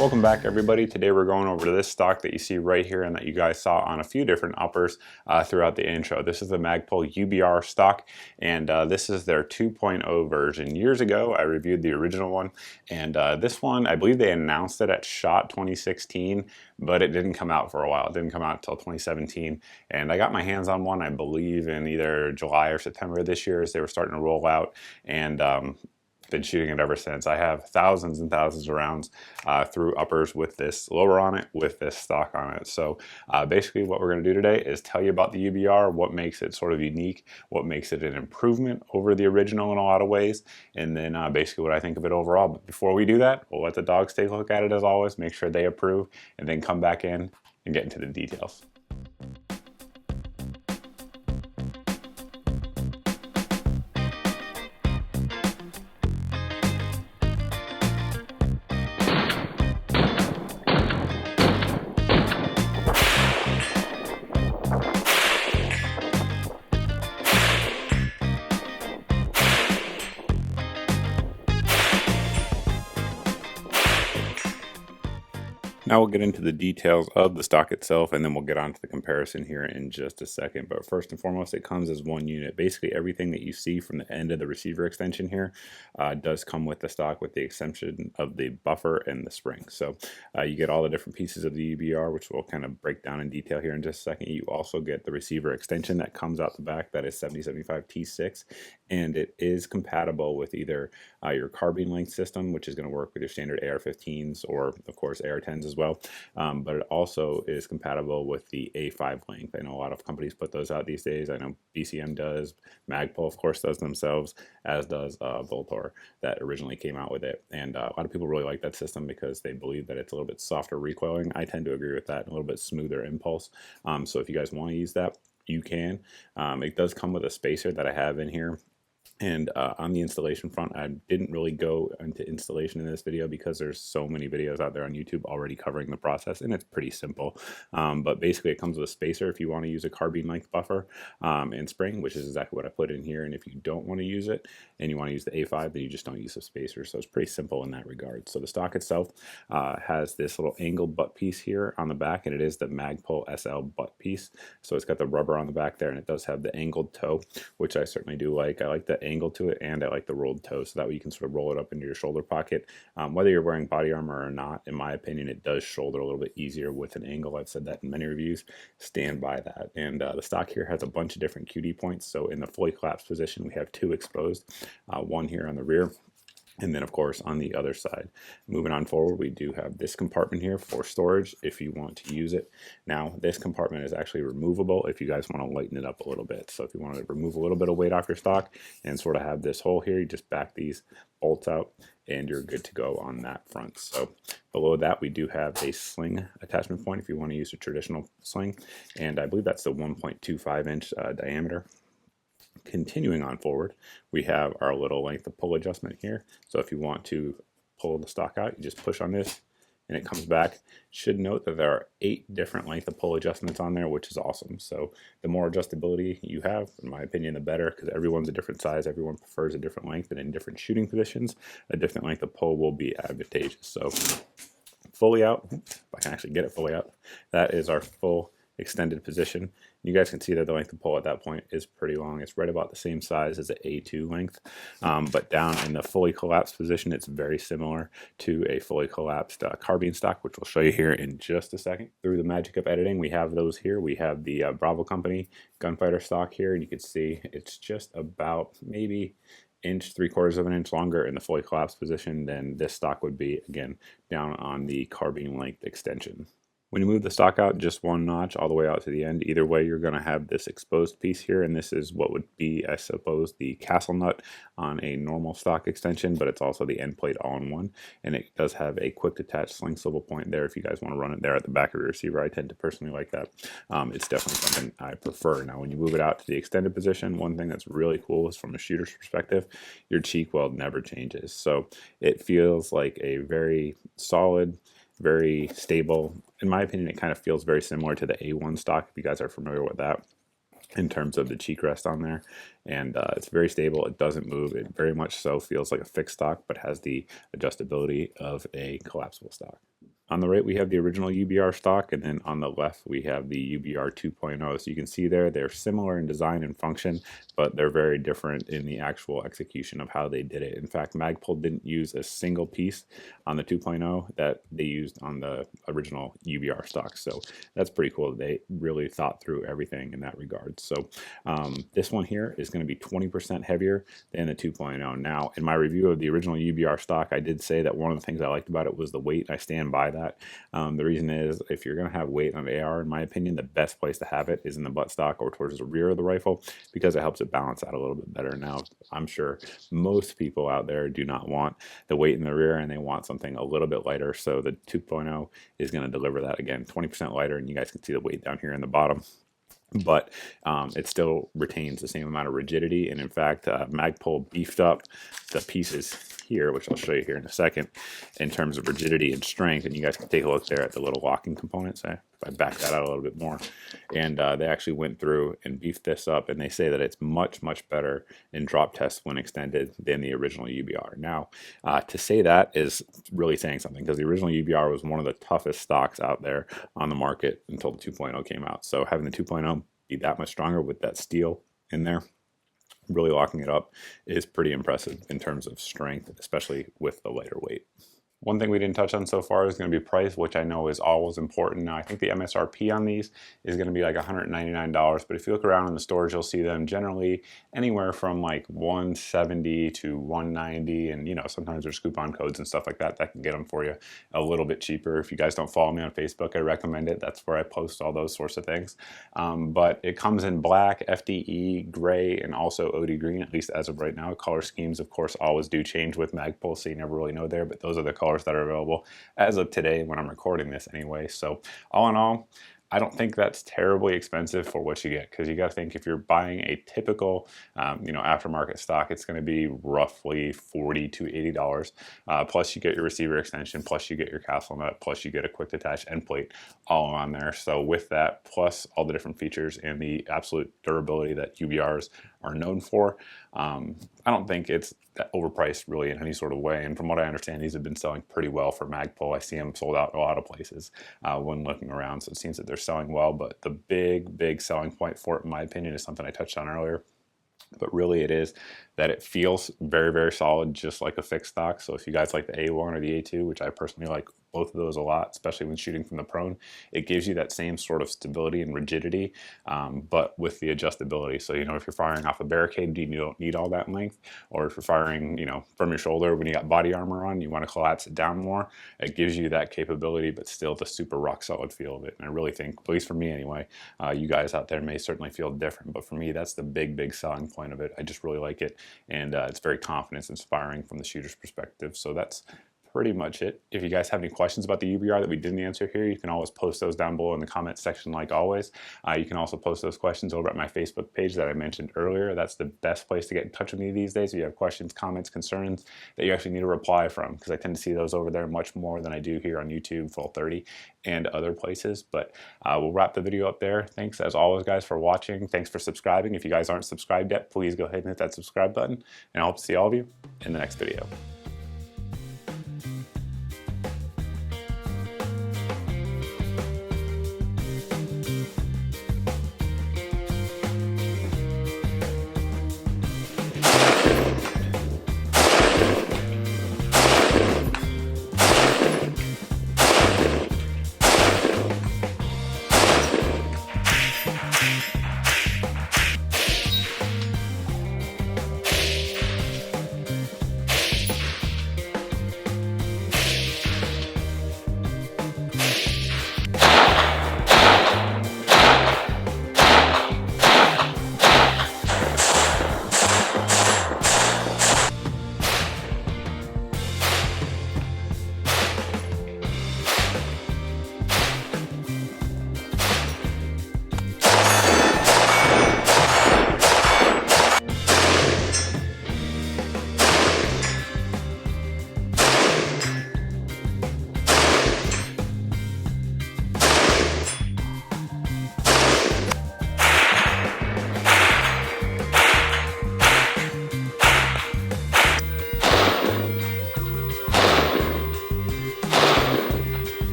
Welcome back, everybody. Today we're going over to this stock that you see right here and that you guys saw on a few different uppers throughout the intro. This is the Magpul UBR stock, and this is their 2.0 version. Years ago, I reviewed the original one, and this one, I believe they announced it at SHOT 2016, but it didn't come out for a while. It didn't come out until 2017, and I got my hands on one, I believe, in either July or September of this year as they were starting to roll out, and been shooting it ever since. I have thousands and thousands of rounds through uppers with this lower on it, with this stock on it. So basically what we're going to do today is tell you about the UBR, what makes it sort of unique, what makes it an improvement over the original in a lot of ways, and then basically what I think of it overall. But before we do that, we'll let the dogs take a look at it as always, make sure they approve, and then come back in and get into the details. Now we'll get into the details of the stock itself, and then we'll get on to the comparison here in just a second. But first and foremost, it comes as one unit. Basically everything that you see from the end of the receiver extension here does come with the stock, with the exception of the buffer and the spring. So you get all the different pieces of the UBR, which we'll kind of break down in detail here in just a second. You also get the receiver extension that comes out the back, that is 7075 T6, and it is compatible with either your carbine length system, which is going to work with your standard AR-15s, or of course AR-10s as well, but it also is compatible with the A5 length. I know a lot of companies put those out these days. I know BCM does, Magpul of course does themselves, as does Voltor that originally came out with it, and a lot of people really like that system because they believe that it's a little bit softer recoiling. I tend to agree with that, and a little bit smoother impulse. So if you guys want to use that, you can. It does come with a spacer that I have in here. And on the installation front, I didn't really go into installation in this video because there's so many videos out there on YouTube already covering the process, and it's pretty simple. But basically it comes with a spacer if you want to use a carbine length buffer and spring, which is exactly what I put in here. And if you don't want to use it and you want to use the A5, then you just don't use a spacer. So it's pretty simple in that regard. So the stock itself has this little angled butt piece here on the back, and it is the Magpul SL butt piece. So it's got the rubber on the back there, and it does have the angled toe, which I certainly do like. I like the angle to it, and I like the rolled toe, so that way you can sort of roll it up into your shoulder pocket. Whether you're wearing body armor or not, in my opinion, it does shoulder a little bit easier with an angle. I've said that in many reviews. Stand by that. And the stock here has a bunch of different QD points. So in the fully collapsed position, we have two exposed, one here on the rear, and then of course on the other side. Moving on forward, we do have this compartment here for storage if you want to use it. Now this compartment is actually removable if you guys want to lighten it up a little bit. So if you want to remove a little bit of weight off your stock and sort of have this hole here, you just back these bolts out and you're good to go on that front. So below that we do have a sling attachment point if you want to use a traditional sling, and I believe that's the 1.25 inch diameter. Continuing on forward, we have our little length of pull adjustment here. So if you want to pull the stock out, you just push on this and it comes back. Should note that there are 8 different length of pull adjustments on there, which is awesome. So the more adjustability you have, in my opinion, the better, because everyone's a different size, everyone prefers a different length, and in different shooting positions, a different length of pull will be advantageous. So fully out, if I can actually get it fully out, that is our full extended position. You guys can see that the length of pull at that point is pretty long. It's right about the same size as the A2 length, but down in the fully collapsed position, it's very similar to a fully collapsed carbine stock, which we'll show you here in just a second. Through the magic of editing, we have those here. We have the Bravo Company Gunfighter stock here, and you can see it's just about maybe inch, 3/4 of an inch longer in the fully collapsed position than this stock would be, again, down on the carbine length extension. When you move the stock out just one notch all the way out to the end, either way you're going to have this exposed piece here, and this is what would be, I suppose, the castle nut on a normal stock extension, but it's also the end plate all in one, and it does have a quick detach sling swivel point there if you guys want to run it there at the back of your receiver. I tend to personally like that. It's definitely something I prefer. Now when you move it out to the extended position, one thing that's really cool is from a shooter's perspective, your cheek weld never changes. So it feels like a very solid, very stable. In my opinion, it kind of feels very similar to the A1 stock, if you guys are familiar with that, in terms of the cheek rest on there. And it's very stable. It doesn't move. It very much so feels like a fixed stock, but has the adjustability of a collapsible stock. On the right, we have the original UBR stock, and then on the left, we have the UBR 2.0. So you can see there, they're similar in design and function, but they're very different in the actual execution of how they did it. In fact, Magpul didn't use a single piece on the 2.0 that they used on the original UBR stock. So that's pretty cool. They really thought through everything in that regard. So this one here is going to be 20% heavier than the 2.0. Now, in my review of the original UBR stock, I did say that one of the things I liked about it was the weight. I stand by that. The reason is, if you're going to have weight on AR, in my opinion, the best place to have it is in the buttstock or towards the rear of the rifle, because it helps it balance out a little bit better. Now, I'm sure most people out there do not want the weight in the rear, and they want something a little bit lighter. So the 2.0 is going to deliver that, again, 20% lighter, and you guys can see the weight down here in the bottom. But it still retains the same amount of rigidity. And in fact, Magpul beefed up the pieces here, which I'll show you here in a second, in terms of rigidity and strength. And you guys can take a look there at the little locking components. If I back that out a little bit more, and they actually went through and beefed this up, and they say that it's much, much better in drop tests when extended than the original UBR. Now, to say that is really saying something, because the original UBR was one of the toughest stocks out there on the market until the 2.0 came out. So having the 2.0 be that much stronger with that steel in there, really locking it up, is pretty impressive in terms of strength, especially with the lighter weight. One thing we didn't touch on so far is going to be price, which I know is always important. Now, I think the MSRP on these is going to be like $199, but if you look around in the stores, you'll see them generally anywhere from like $170 to $190, and sometimes there's coupon codes and stuff like that that can get them for you a little bit cheaper. If you guys don't follow me on Facebook, I recommend it. That's where I post all those sorts of things. But it comes in black, FDE, gray, and also OD green, at least as of right now. Color schemes, of course, always do change with Magpul, so you never really know there, but those are the colors that are available as of today when I'm recording this anyway. So all in all, I don't think that's terribly expensive for what you get, because you got to think, if you're buying a typical aftermarket stock, it's going to be roughly $40 to $80. Plus you get your receiver extension, plus you get your castle nut, plus you get a quick detach end plate all on there. So with that, plus all the different features and the absolute durability that UBRs are known for, I don't think it's that overpriced really in any sort of way. And from what I understand, these have been selling pretty well for Magpul. I see them sold out in a lot of places when looking around, so it seems that they're selling well. But the big selling point for it, in my opinion, is something I touched on earlier. But really it is that it feels very, very solid, just like a fixed stock. So if you guys like the A1 or the A2, which I personally like both of those a lot, especially when shooting from the prone, it gives you that same sort of stability and rigidity, but with the adjustability. So, if you're firing off a barricade, you don't need all that length, or if you're firing, from your shoulder when you got body armor on, you want to collapse it down more, it gives you that capability, but still the super rock solid feel of it. And I really think, at least for me anyway, you guys out there may certainly feel different, but for me, that's the big selling point of it. I just really like it, and it's very confidence inspiring from the shooter's perspective. So that's pretty much it. If you guys have any questions about the UBR that we didn't answer here, you can always post those down below in the comments section like always. You can also post those questions over at my Facebook page that I mentioned earlier. That's the best place to get in touch with me these days if you have questions, comments, concerns that you actually need a reply from, because I tend to see those over there much more than I do here on YouTube, Full 30, and other places. But we'll wrap the video up there. Thanks as always, guys, for watching. Thanks for subscribing. If you guys aren't subscribed yet, please go ahead and hit that subscribe button, and I hope to see all of you in the next video.